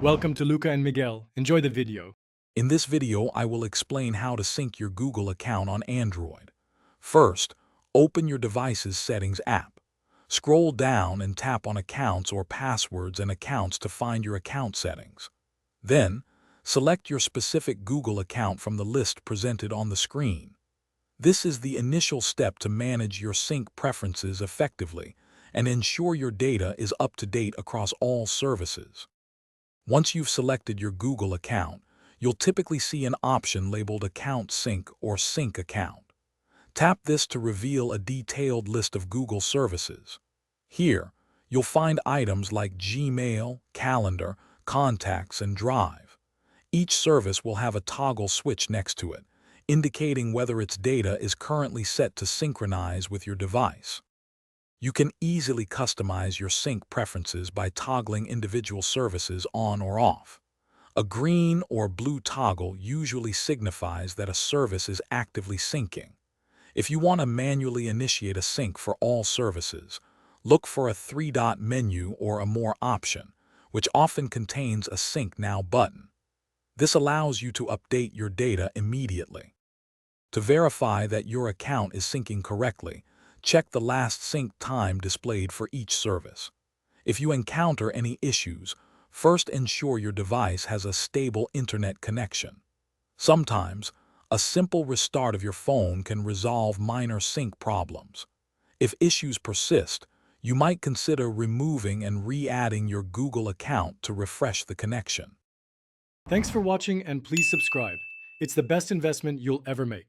Welcome to Luca and Miguel. Enjoy the video. In this video, I will explain how to sync your Google account on Android. First, open your device's Settings app. Scroll down and tap on Accounts or Passwords and Accounts to find your account settings. Then, select your specific Google account from the list presented on the screen. This is the initial step to manage your sync preferences effectively and ensure your data is up to date across all services. Once you've selected your Google account, you'll typically see an option labeled Account Sync or Sync Account. Tap this to reveal a detailed list of Google services. Here, you'll find items like Gmail, Calendar, Contacts, and Drive. Each service will have a toggle switch next to it, indicating whether its data is currently set to synchronize with your device. You can easily customize your sync preferences by toggling individual services on or off. A green or blue toggle usually signifies that a service is actively syncing. If you want to manually initiate a sync for all services, look for a three-dot menu or a More option, which often contains a Sync Now button. This allows you to update your data immediately. To verify that your account is syncing correctly, check the last sync time displayed for each service. If you encounter any issues, first ensure your device has a stable internet connection. Sometimes, a simple restart of your phone can resolve minor sync problems. If issues persist, you might consider removing and re-adding your Google account to refresh the connection. Thanks for watching and please subscribe. It's the best investment you'll ever make.